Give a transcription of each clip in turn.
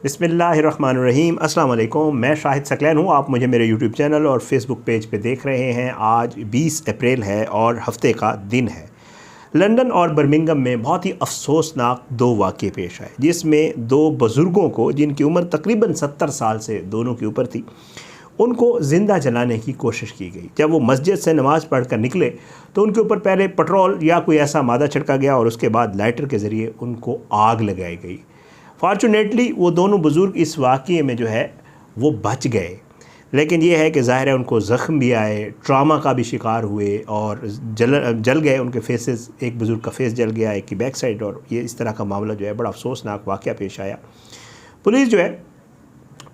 बिस्मिल्लाहिर्रहमानिर्रहीम। अस्सलाम वालेकुम। मैं शाहिद सकलैन हूँ। आप मुझे मेरे यूट्यूब चैनल और फेसबुक पेज पे देख रहे हैं। आज 20 अप्रैल है और हफ्ते का दिन है। लंदन और बर्मिंघम में बहुत ही अफसोसनाक दो वाक़ये पेश आए, जिसमें दो बुज़ुर्गों को, जिनकी उम्र तकरीबन 70 साल से दोनों के ऊपर थी, उनको ज़िंदा जलाने की कोशिश की गई। जब वो मस्जिद से नमाज़ पढ़ कर निकले तो उनके ऊपर पहले पेट्रोल या कोई ऐसा मादा छिड़का गया और उसके बाद लाइटर के ज़रिए उनको आग लगाई गई। फॉर्चुनेटली वो दोनों बुज़ुर्ग इस वाक़ये में जो है वो बच गए, लेकिन ये है कि ज़ाहिर है उनको ज़ख्म भी आए, ट्रामा का भी शिकार हुए और जल गए उनके फेसेस। एक बुज़ुर्ग का फेस जल गया, एक की बैक साइड, और ये इस तरह का मामला जो है बड़ा अफसोसनाक वाक़या पेश आया। पुलिस जो है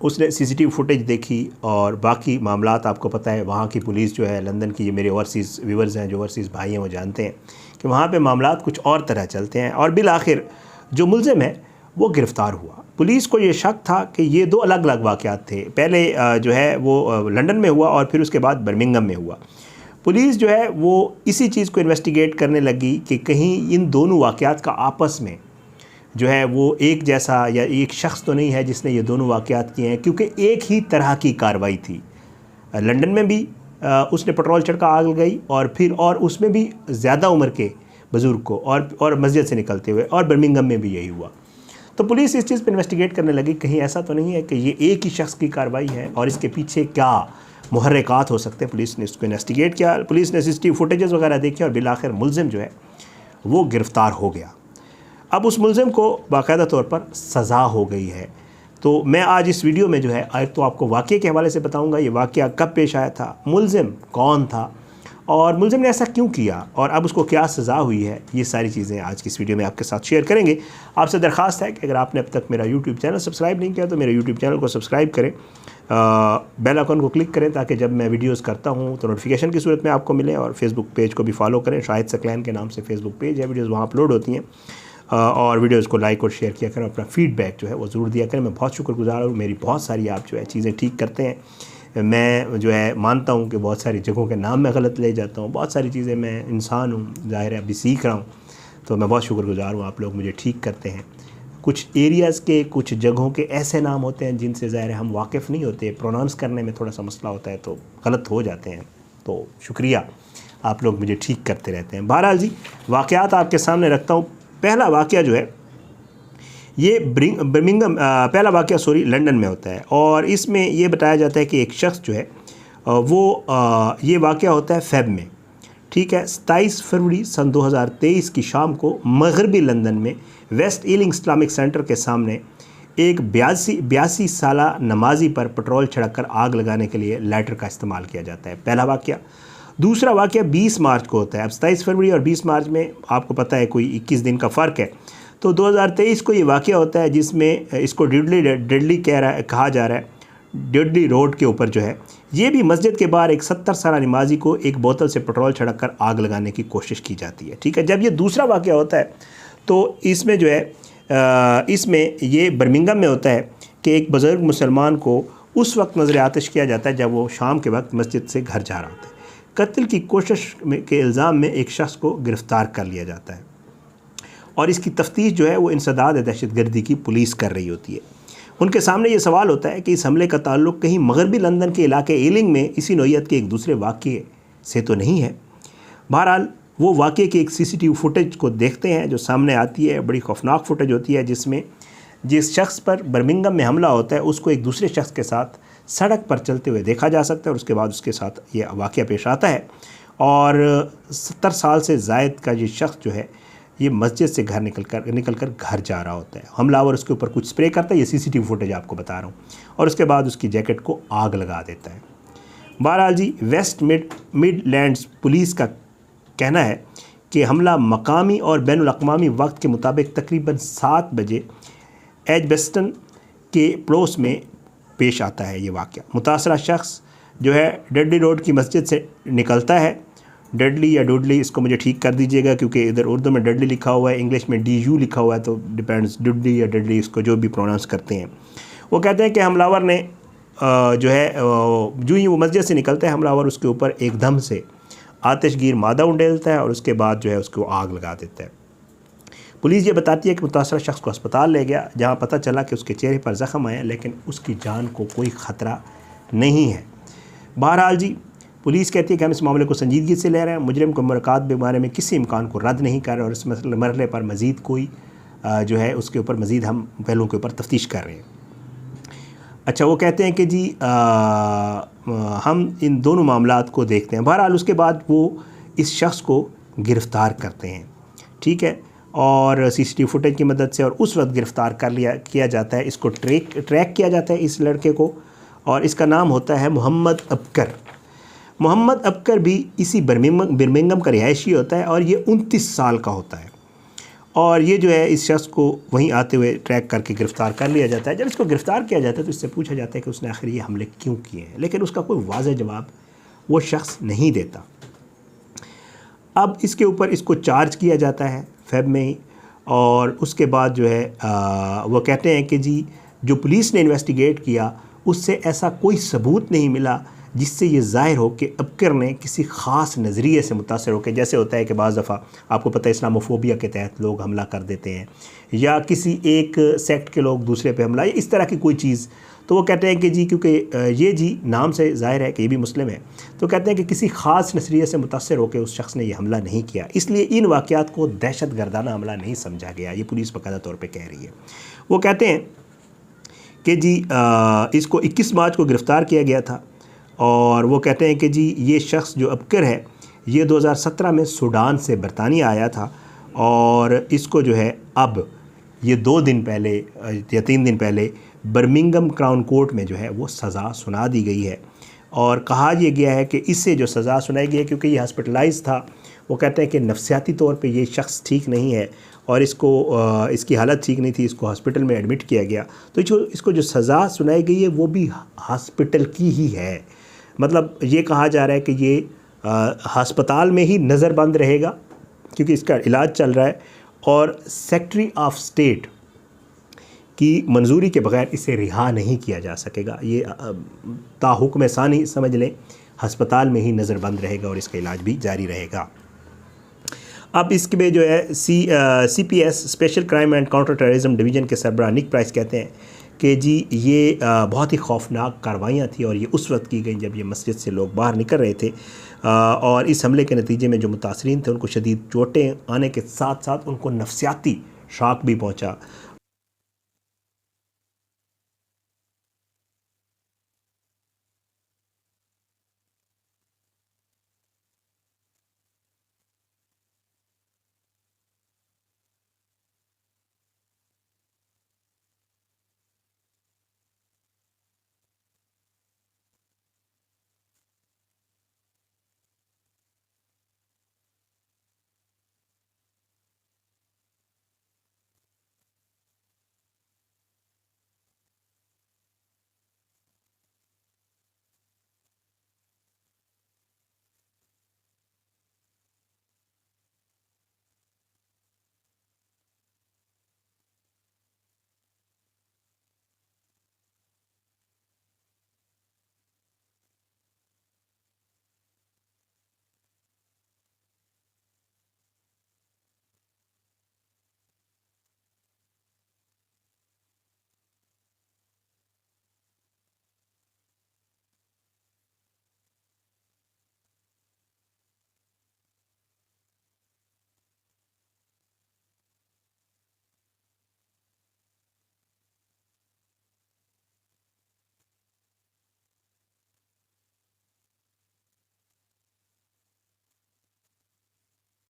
उसने सीसीटीवी फुटेज देखी और बाकी मामलात आपको पता है, वहाँ की पुलिस जो है लंदन की, ये मेरे ओवरसीज़ व्यूवर्स हैं जो ओवरसीज़ भाई हैं वो जानते हैं कि वहाँ पे मामलात कुछ और तरह चलते हैं। और बिल आखिर जो मुलज़िम है वो गिरफ़्तार हुआ। पुलिस को ये शक था कि ये दो अलग अलग वाक़यात थे। पहले जो है वो लंदन में हुआ और फिर उसके बाद बर्मिंघम में हुआ। पुलिस जो है वो इसी चीज़ को इन्वेस्टिगेट करने लगी कि कहीं इन दोनों वाक़यात का आपस में जो है वो एक जैसा या एक शख्स तो नहीं है जिसने ये दोनों वाक़यात किए हैं, क्योंकि एक ही तरह की कार्रवाई थी। लंदन में भी उसने पेट्रोल छिड़का, आग लगाई, और उसमें भी ज़्यादा उम्र के बुज़ुर्ग को और मस्जिद से निकलते हुए, और बर्मिंघम में भी यही हुआ। तो पुलिस इस चीज़ पर इन्वेस्टिगेट करने लगी, कहीं ऐसा तो नहीं है कि ये एक ही शख्स की कार्रवाई है और इसके पीछे क्या मुहर्रिकात हो सकते हैं। पुलिस ने इसको इन्वेस्टिगेट किया, पुलिस ने सीसीटीवी फुटेजेस वगैरह देखे और बिलाखिर मुलज़िम जो है वो गिरफ़्तार हो गया। अब उस मुलज़िम को बाकायदा तौर पर सज़ा हो गई है। तो मैं आज इस वीडियो में जो है एक तो आपको वाक़ये के हवाले से बताऊंगा, ये वाक़या कब पेश आया था, मुलज़िम कौन था और मुलज़िम ने ऐसा क्यों किया और अब उसको क्या सज़ा हुई है। ये सारी चीज़ें आज की इस वीडियो में आपके साथ शेयर करेंगे। आपसे दरख्वास्त है कि अगर आपने अब तक मेरा यूट्यूब चैनल सब्सक्राइब नहीं किया तो मेरे यूट्यूब चैनल को सब्सक्राइब करें, बेल आइकन को क्लिक करें ताकि जब मैं वीडियोस करता हूं तो नोटिफिकेशन की सूरत में आपको मिले, और फेसबुक पेज को भी फॉलो करें। शाहिद सकलैन के नाम से फेसबुक पेज है, वीडियोज़ वहाँ अपलोड होती हैं, और वीडियोज़ को लाइक और शेयर किया करें। अपना फीडबैक जो है वो ज़रूर दिया करें। मैं बहुत शुक्रगुज़ार हूँ, मेरी बहुत सारी आप जो है चीज़ें ठीक करते हैं। मैं जो है मानता हूँ कि बहुत सारी जगहों के नाम मैं गलत ले जाता हूँ, बहुत सारी चीज़ें, मैं इंसान हूँ, ज़ाहिर है अभी सीख रहा हूँ, तो मैं बहुत शुक्रगुज़ार हूँ, आप लोग मुझे ठीक करते हैं। कुछ एरियाज़ के, कुछ जगहों के ऐसे नाम होते हैं जिनसे ज़ाहिर है हम वाकिफ़ नहीं होते, प्रोनाउंस करने में थोड़ा सा मसला होता है तो गलत हो जाते हैं। तो शुक्रिया, आप लोग मुझे ठीक करते रहते हैं। बहरहाल जी, वाक़यात आपके सामने रखता हूँ। पहला वाक़या जो है ये बर्मिंघम, पहला वाक़या लंदन में होता है, और इसमें ये बताया जाता है कि एक शख्स जो है वो ये वाक़या होता है फ़ेब में, ठीक है, 27 फरवरी सन 2023 की शाम को मगरबी लंदन में वेस्ट ईलिंग इस्लामिक सेंटर के सामने एक 82 साला नमाजी पर पेट्रोल छिड़क कर आग लगाने के लिए लाइटर का इस्तेमाल किया जाता है। पहला वाक़या। दूसरा वाक़या 20 मार्च को होता है। अब 27 फरवरी और 20 मार्च में आपको पता है कोई 21 दिन का फ़र्क है। तो 2023 को ये वाक़या होता है जिसमें इसको डेडली कहा जा रहा है। डेडली रोड के ऊपर जो है, ये भी मस्जिद के बाहर एक 70 साला नमाजी को एक बोतल से पेट्रोल छिड़क कर आग लगाने की कोशिश की जाती है, ठीक है। जब ये दूसरा वाक़या होता है तो इसमें जो है इसमें ये बर्मिंघम में होता है कि एक बुज़ुर्ग मुसलमान को उस वक्त नज़र आतिश किया जाता है जब वो शाम के वक्त मस्जिद से घर जा रहा होता है। कत्ल की कोशिश के इल्ज़ाम में एक शख्स को गिरफ़्तार कर लिया जाता है और इसकी तफ्तीश जो है वो इंसदाद दहशतगर्दी की पुलिस कर रही होती है। उनके सामने ये सवाल होता है कि इस हमले का ताल्लुक़ कहीं मगरबी लंदन के इलाके ईलिंग में इसी नौइयत के एक दूसरे वाक़ये से तो नहीं है। बहरहाल वो वाक़ये की एक सीसीटीवी फुटेज को देखते हैं जो सामने आती है। बड़ी खौफनाक फुटेज होती है जिसमें जिस शख्स पर बर्मिंघम में हमला होता है उसको एक दूसरे शख्स के साथ सड़क पर चलते हुए देखा जा सकता है, और उसके बाद उसके साथ ये वाक़या पेश आता है। और 70 साल से ज़ायद का ये शख्स जो है ये मस्जिद से निकल कर घर जा रहा होता है। हमलावर उसके ऊपर कुछ स्प्रे करता है, ये सीसीटीवी फुटेज आपको बता रहा हूँ, और उसके बाद उसकी जैकेट को आग लगा देता है। बहरहाल जी, वेस्ट मिडलैंड्स पुलिस का कहना है कि हमला मकामी और बैनुल अक़वामी वक्त के मुताबिक तकरीबन 7 बजे एजबेस्टन के पड़ोस में पेश आता है। ये वाक़या मुतासरा शख्स जो है डेडली रोड की मस्जिद से निकलता है। डेडली या डुडली, इसको मुझे ठीक कर दीजिएगा क्योंकि इधर उर्दू में डेडली लिखा हुआ है, इंग्लिश में DU लिखा हुआ है, तो डिपेंड्स, डुडली या डेडली, इसको जो भी प्रोनाउंस करते हैं। वो कहते हैं कि हमलावर ने जो है जो ही वो मस्जिद से निकलता है, हमलावर उसके ऊपर एकदम से आतिशगीर मादा उंडेलता है और उसके बाद जो है उसको आग लगा देता है। पुलिस ये बताती है कि मुतासरा शख्स को अस्पताल ले गया, जहाँ पता चला कि उसके चेहरे पर ज़ख़म आए, लेकिन उसकी जान को कोई ख़तरा नहीं है। बहरहाल जी, पुलिस कहती है कि हम इस मामले को संजीदगी से ले रहे हैं, मुजरिम को मुलाकात के बारे में किसी इम्कान को रद्द नहीं कर रहे और इस मरहले पर मज़ीद कोई जो है उसके ऊपर मज़ीद हम पहलुओं के ऊपर तफ्तीश कर रहे हैं। अच्छा, वो कहते हैं कि जी हम इन दोनों मामलात को देखते हैं। बहरहाल उसके बाद वो इस शख्स को गिरफ़्तार करते हैं, ठीक है, और सीसीटीवी फुटेज की मदद से, और उस वक्त गिरफ़्तार किया जाता है, इसको ट्रैक किया जाता है इस लड़के को, और इसका नाम होता है मोहम्मद अबकर। मोहम्मद अबकर भी इसी बर्मिंघम का रिहायशी होता है और ये 29 साल का होता है, और ये जो है इस शख्स को वहीं आते हुए ट्रैक करके गिरफ़्तार कर लिया जाता है। जब इसको गिरफ़्तार किया जाता है तो इससे पूछा जाता है कि उसने आखिर ये हमले क्यों किए हैं, लेकिन उसका कोई वाज़ेह जवाब वो शख्स नहीं देता। अब इसके ऊपर इसको चार्ज किया जाता है फ़ेब में ही, और उसके बाद जो है वो कहते हैं कि जी जो पुलिस ने इन्वेस्टिगेट किया उससे ऐसा कोई सबूत नहीं मिला जिससे ये ज़ाहिर हो कि अबकर ने किसी ख़ास नज़रिए से मुतासर होकर, जैसे होता है कि बाज़ दफ़ा आपको पता है इस्लामोफोबिया के तहत लोग हमला कर देते हैं, या किसी एक सेक्ट के लोग दूसरे पे हमला, या इस तरह की कोई चीज़। तो वो कहते हैं कि जी क्योंकि ये जी नाम से ज़ाहिर है कि ये भी मुस्लिम है, तो कहते हैं कि किसी ख़ास नज़रिए से मुतासर होकर उस शख्स ने यह हमला नहीं किया, इसलिए इन वाक़यात को दहशत गर्दाना हमला नहीं समझा गया। ये पुलिस बाकायदा तौर पर कह रही है। वो कहते हैं कि जी इसको 21 मार्च को गिरफ़्तार किया गया था, और वो कहते हैं कि जी ये शख्स जो अबकर है ये 2017 में सूडान से बरतानिया आया था, और इसको जो है अब ये 2 दिन पहले या 3 दिन पहले बर्मिंघम क्राउन कोर्ट में जो है वो सज़ा सुना दी गई है, और कहा यह गया है कि इससे जो सज़ा सुनाई गई है क्योंकि ये हॉस्पिटलाइज था, वो कहते हैं कि नफसियाती तौर पे ये शख्स ठीक नहीं है और इसकी हालत ठीक नहीं थी, इसको हॉस्पिटल में एडमिट किया गया। तो इसको जो सज़ा सुनाई गई है वो भी हॉस्पिटल की ही है। मतलब ये कहा जा रहा है कि ये हस्पताल में ही नज़रबंद रहेगा क्योंकि इसका इलाज चल रहा है, और सेक्रेटरी ऑफ स्टेट की मंजूरी के बगैर इसे रिहा नहीं किया जा सकेगा। ये ताहुक्म सानी समझ लें, हस्पताल में ही नज़रबंद रहेगा और इसका इलाज भी जारी रहेगा। अब इसके में जो है CPS special crime and counter terrorism division के सरबराह निक प्राइस कहते हैं कि जी ये बहुत ही खौफनाक कार्रवाइयाँ थी, और ये उस वक्त की गई जब ये मस्जिद से लोग बाहर निकल रहे थे, और इस हमले के नतीजे में जो मुतासरीन थे उनको शदीद चोटें आने के साथ साथ उनको नफसियाती शॉक भी पहुंचा।